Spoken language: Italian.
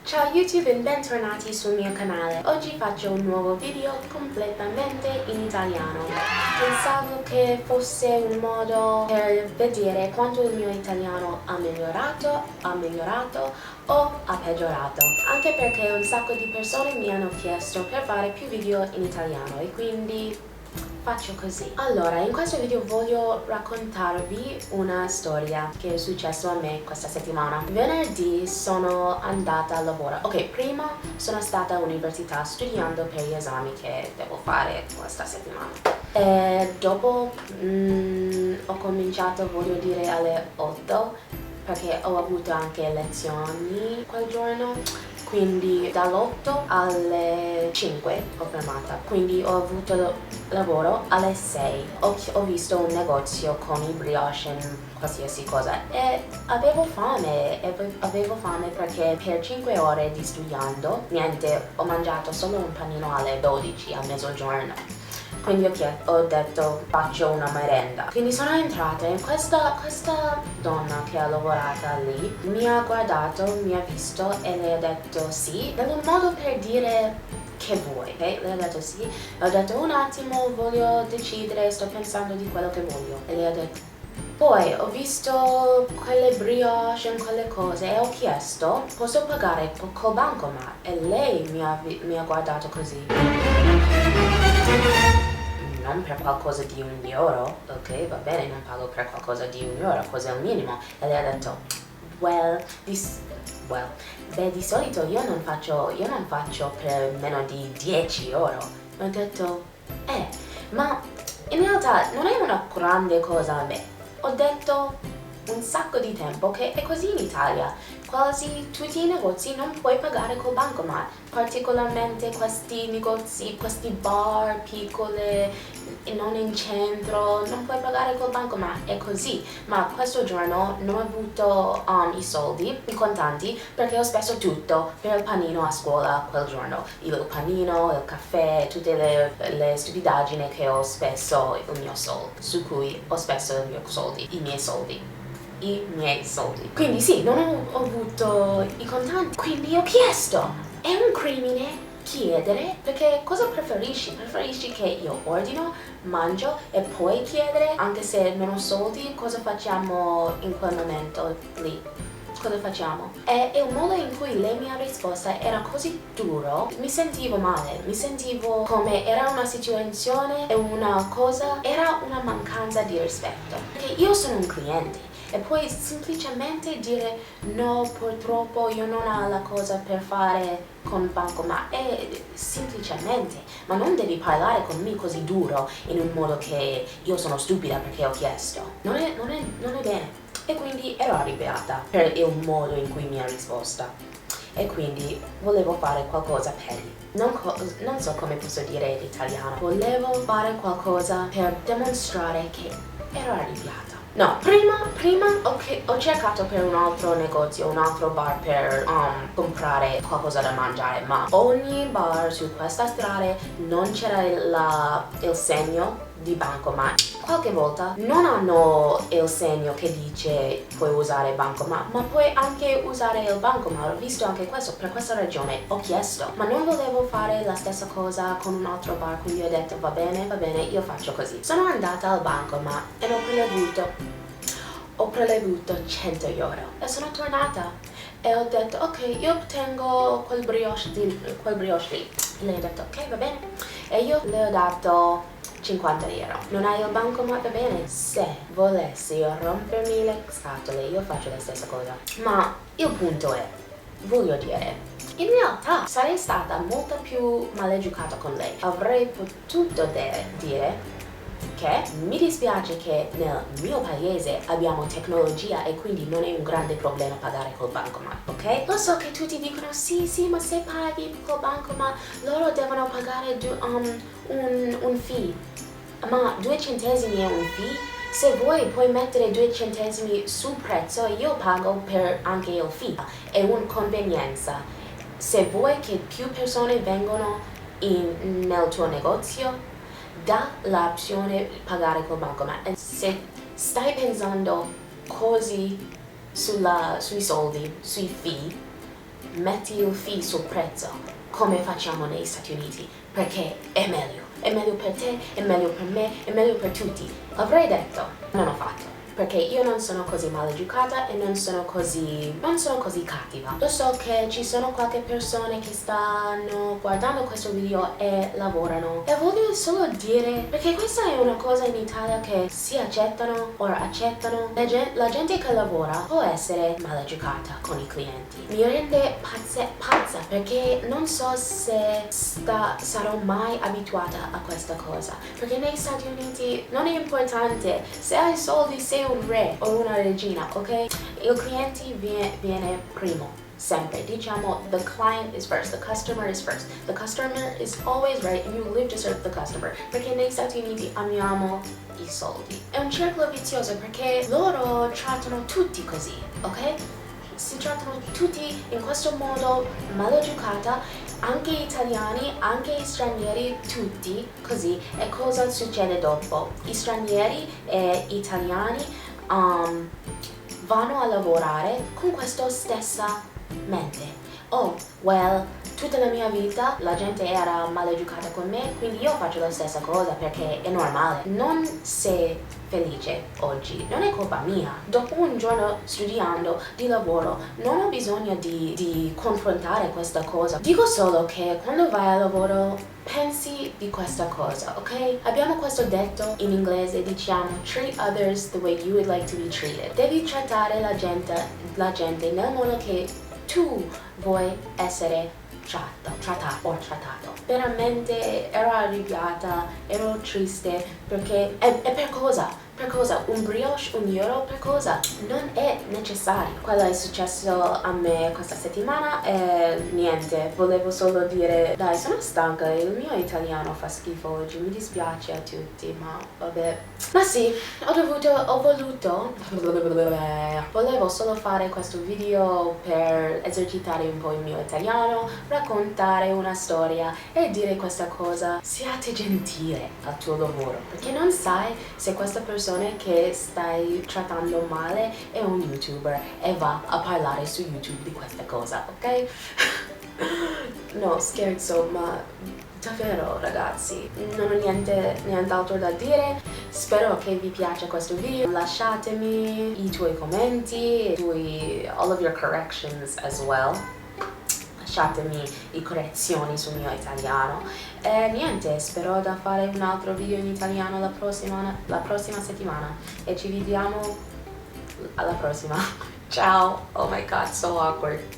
Ciao YouTube e bentornati sul mio canale. Oggi faccio un nuovo video completamente in italiano. Pensavo che fosse un modo per vedere quanto il mio italiano ha migliorato o ha peggiorato. Anche perché un sacco di persone mi hanno chiesto per fare più video in italiano e quindi faccio così. Allora, in questo video voglio raccontarvi una storia che è successo a me questa settimana. Venerdì sono andata a lavoro. Ok, prima sono stata all'università studiando per gli esami che devo fare questa settimana. E dopo ho cominciato, voglio dire, alle 8 perché ho avuto anche lezioni quel giorno. Quindi dall'8 alle 5 ho fermata, quindi ho avuto lavoro alle 6. Ho visto un negozio con i brioche e qualsiasi cosa e avevo fame perché per 5 ore di studiando, niente, ho mangiato solo un panino alle 12 a mezzogiorno. Quindi ho detto faccio una merenda. Quindi sono entrata e questa donna che ha lavorato lì mi ha guardato, mi ha visto e le ha detto sì, per un modo per dire che vuoi, ok? Le ha detto sì, ho detto un attimo, voglio decidere, sto pensando di quello che voglio. E lei ha detto poi ho visto quelle brioche e quelle cose e ho chiesto posso pagare col bancomat e lei mi ha guardato così. Non per qualcosa di €1, ok? Va bene, non pago per qualcosa di €1, cos'è il minimo? E lei ha detto, di solito io non faccio per meno di €10. E ho detto, ma in realtà non è una grande cosa a me. Ho detto un sacco di tempo che è così in Italia. Quasi tutti i negozi non puoi pagare col bancomat, particolarmente questi negozi, questi bar piccole, non in centro, non puoi pagare col bancomat, è così. Ma questo giorno non ho avuto i soldi, i contanti, perché ho speso tutto per il panino a scuola quel giorno. Il panino, il caffè, tutte le stupidaggini che ho speso il mio soldo, su cui ho speso i miei soldi. Quindi sì, non ho avuto i contanti, quindi ho chiesto. È un crimine chiedere, perché cosa preferisci? Preferisci che io ordino, mangio e poi chiedere, anche se non ho soldi? Cosa facciamo in quel momento lì? Cosa facciamo? E il modo in cui lei mi ha risposto era così duro, mi sentivo male, mi sentivo come era una situazione e una cosa, era una mancanza di rispetto. Perché io sono un cliente. E poi semplicemente dire no, purtroppo io non ho la cosa per fare con bancomat, è semplicemente, ma non devi parlare con me così duro in un modo che io sono stupida perché ho chiesto. Non è bene. E quindi ero arrabbiata per il modo in cui mi ha risposta. E quindi volevo fare qualcosa per non so come posso dire in italiano. Volevo fare qualcosa per dimostrare che ero arrabbiata. No, prima ho cercato per un altro negozio, un altro bar per comprare qualcosa da mangiare, ma ogni bar su questa strada non c'era il segno di bancomat. Qualche volta non hanno il segno che dice puoi usare bancomat, ma puoi anche usare il bancomat. Ho visto anche questo, per questa ragione ho chiesto, ma non volevo fare la stessa cosa con un altro bar, quindi ho detto va bene, io faccio così. Sono andata al bancomat e ho prelevuto €100 e sono tornata e ho detto ok, io ottengo quel brioche lì. Lei ha detto ok, va bene, e io le ho dato €50. Non hai il bancomat, va bene? Se volessi rompermi le scatole io faccio la stessa cosa. Ma il punto è, voglio dire, in realtà sarei stata molto più maleducata con lei. Avrei potuto dire che mi dispiace che nel mio paese abbiamo tecnologia e quindi non è un grande problema pagare col bancomat, ok? Lo so che tutti dicono sì, ma se paghi col bancomat loro devono pagare un fee. Ma 2 centesimi è un fee? Se vuoi puoi mettere 2 centesimi sul prezzo, io pago per anche il fee. È un'convenienza. Se vuoi che più persone vengono nel tuo negozio, dà l'opzione pagare col bancomat. E se stai pensando così sui soldi, sui fee, metti il fee sul prezzo, come facciamo negli Stati Uniti, perché è meglio. È meglio per te, è meglio per me, è meglio per tutti. L'avrei detto, non ho fatto. Perché io non sono così maleducata e non sono così cattiva. Lo so che ci sono qualche persone che stanno guardando questo video e lavorano. E voglio solo dire, perché questa è una cosa in Italia che si accettano o accettano. La gente che lavora può essere maleducata con i clienti. Mi rende pazza perché non so se sarò mai abituata a questa cosa. Perché negli Stati Uniti non è importante se hai soldi, sei un re o una regina, ok? Il cliente viene primo, sempre. Diciamo, the client is first, the customer is first. The customer is always right and you live to serve the customer. Perché negli Stati Uniti amiamo i soldi. È un circolo vizioso perché loro trattano tutti così, ok? Si trattano tutti in questo modo maleducata, anche italiani, anche stranieri, tutti così. E cosa succede dopo? Gli stranieri e italiani vanno a lavorare con questa stessa mente. Oh, well, tutta la mia vita la gente era maleducata con me, quindi io faccio la stessa cosa perché è normale. Non sei felice oggi, non è colpa mia. Dopo un giorno studiando di lavoro non ho bisogno di confrontare questa cosa. Dico solo che quando vai al lavoro pensi di questa cosa, ok? Abbiamo questo detto in inglese, diciamo treat others the way you would like to be treated. Devi trattare la gente nel modo che tu vuoi essere trattato. Veramente ero arrabbiata, ero triste perché e per cosa? Per cosa? Un brioche, un euro, per cosa? Non è necessario. Quello è successo a me questa settimana e niente, volevo solo dire, dai, sono stanca, il mio italiano fa schifo oggi, mi dispiace a tutti, ma vabbè. Ma sì, volevo solo fare questo video per esercitare un po' il mio italiano, raccontare una storia e dire questa cosa. Siate gentile al tuo lavoro, perché non sai se questa persona che stai trattando male è un YouTuber e va a parlare su YouTube di questa cosa, ok? No, scherzo, ma davvero ragazzi, non ho nient'altro da dire. Spero che vi piaccia questo video. Lasciatemi i tuoi commenti, all of your corrections as well. Lasciatemi le correzioni sul mio italiano e niente, spero da fare un altro video in italiano la prossima settimana e ci vediamo alla prossima. Ciao! Oh my god, so awkward.